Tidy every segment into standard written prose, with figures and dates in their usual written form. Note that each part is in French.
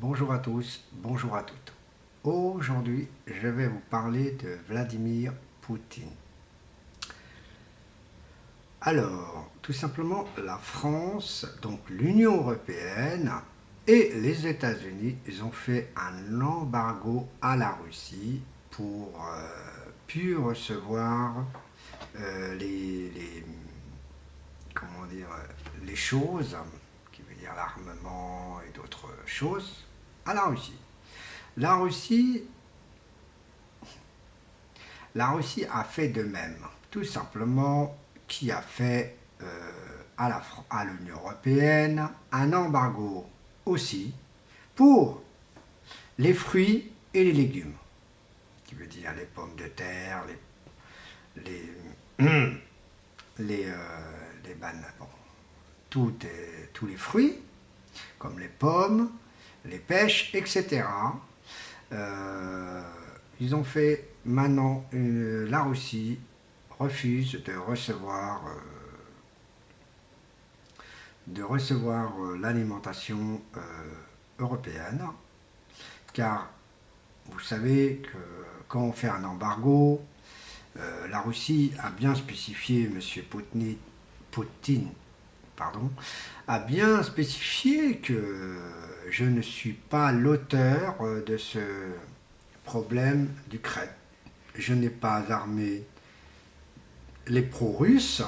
Bonjour à tous, bonjour à toutes. Aujourd'hui, je vais vous parler de Vladimir Poutine. Alors, tout simplement, la France, donc l'Union européenne et les États-Unis, ils ont fait un embargo à la Russie pour plus recevoir comment dire, les choses, qui veut dire l'armement et d'autres choses, à la Russie. La Russie, la Russie a fait de même. Tout simplement, qui a fait à l'Union européenne un embargo aussi pour les fruits et les légumes, qui veut dire les pommes de terre, les, les bananes, bon, tous les fruits, comme les pommes, les pêches, etc. Euh, Ils ont fait maintenant, la Russie refuse de recevoir l'alimentation européenne, car vous savez que quand on fait un embargo, la Russie a bien spécifié, M. Poutine, pardon, a bien spécifié que je ne suis pas l'auteur de ce problème d'Ukraine. Je n'ai pas armé les pro-russes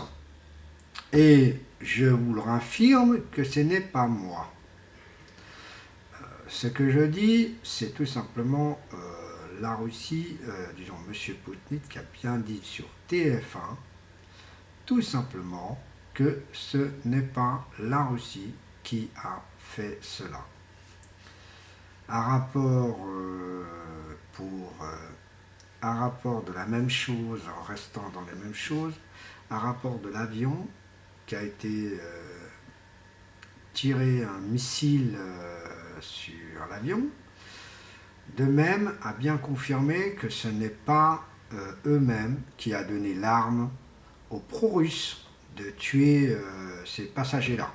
et je vous le raffirme que ce n'est pas moi. Ce que je dis, c'est tout simplement la Russie, disons M. Poutine qui a bien dit sur TF1, tout simplement que ce n'est pas la Russie qui a fait cela. Un rapport un rapport de la même chose, en restant dans les mêmes choses, un rapport de l'avion qui a été tiré un missile sur l'avion, de même a bien confirmé que ce n'est pas eux-mêmes qui a donné l'arme aux pro-russes de tuer ces passagers-là.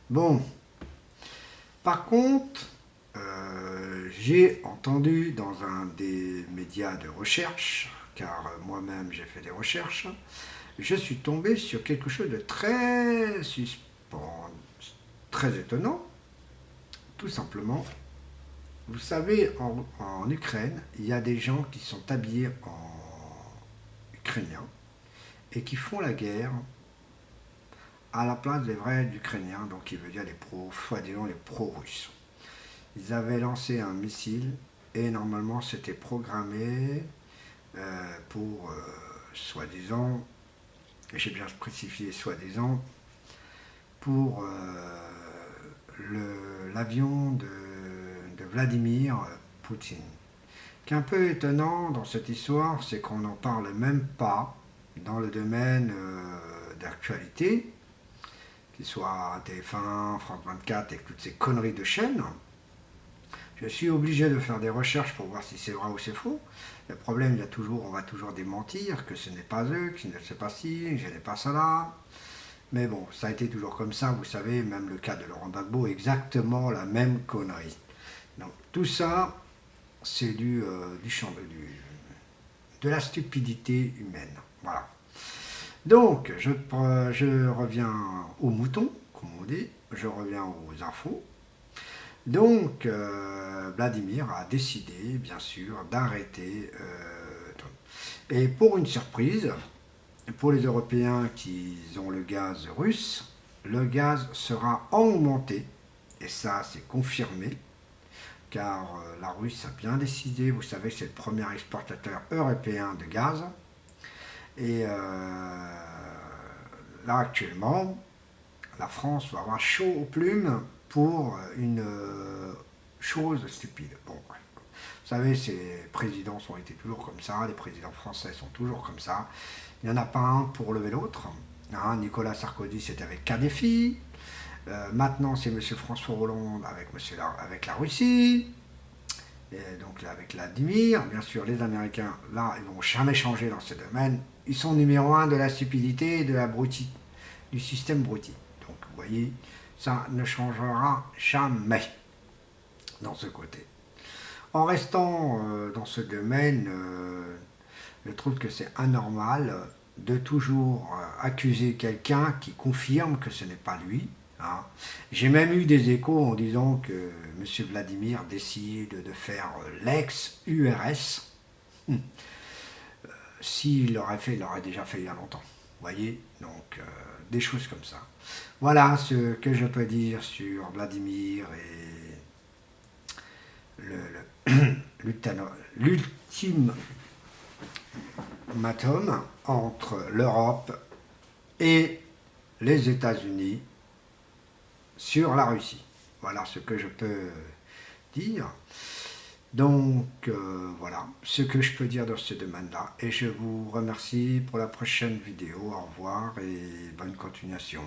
Bon, par contre, j'ai entendu dans un des médias de recherche, car moi-même j'ai fait des recherches, je suis tombé sur quelque chose de très suspens, très étonnant. Tout simplement, vous savez, en Ukraine, il y a des gens qui sont habillés en ukrainien et qui font la guerre à la place des vrais Ukrainiens, donc qui veut dire les soi-disant les pro-russes. Ils avaient lancé un missile et normalement c'était programmé pour soi-disant, j'ai bien spécifié soi-disant, pour l'avion de Vladimir Poutine. Ce qui est un peu étonnant dans cette histoire, c'est qu'on n'en parle même pas dans le domaine d'actualité, qu'il soit TF1, France 24 et toutes ces conneries de chaînes. Je suis obligé de faire des recherches pour voir si c'est vrai ou c'est faux. Le problème, on va toujours démentir que ce n'est pas eux, que je ne sais pas si, je n'ai pas ça là. Mais bon, ça a été toujours comme ça, vous savez, même le cas de Laurent Gbagbo, exactement la même connerie. Donc tout ça, c'est de la stupidité humaine. Voilà. Donc, je reviens aux moutons, comme on dit, je reviens aux infos. Donc, Vladimir a décidé, bien sûr, d'arrêter. Et pour une surprise, pour les Européens qui ont le gaz russe, le gaz sera augmenté, et ça c'est confirmé, car la Russie a bien décidé, vous savez, c'est le premier exportateur européen de gaz, et là actuellement, la France va avoir chaud aux plumes pour une chose stupide. Bon, bref. Vous savez, ces présidents ont été toujours comme ça, les présidents français sont toujours comme ça. Il n'y en a pas un pour lever l'autre. Hein, Nicolas Sarkozy, c'était avec Kadhafi. Maintenant, c'est M. François Hollande avec la Russie. Et donc là, avec Vladimir. Bien sûr, les Américains, là, ils ne vont jamais changer dans ce domaine. Ils sont numéro un de la stupidité et de la du système broutilles. Donc, vous voyez, ça ne changera jamais. dans ce côté. En restant dans ce domaine, je trouve que c'est anormal de toujours accuser quelqu'un qui confirme que ce n'est pas lui. Hein. J'ai même eu des échos en disant que M. Vladimir décide de faire l'ex-URS. S'il l'aurait fait, il l'aurait déjà fait il y a longtemps. Vous voyez, donc des choses comme ça. Voilà ce que je peux dire sur Vladimir et l'ultimatum entre l'Europe et les États-Unis sur la Russie. Voilà ce que je peux dire. Donc voilà ce que je peux dire dans ce domaine-là. Et je vous remercie pour la prochaine vidéo. Au revoir et bonne continuation.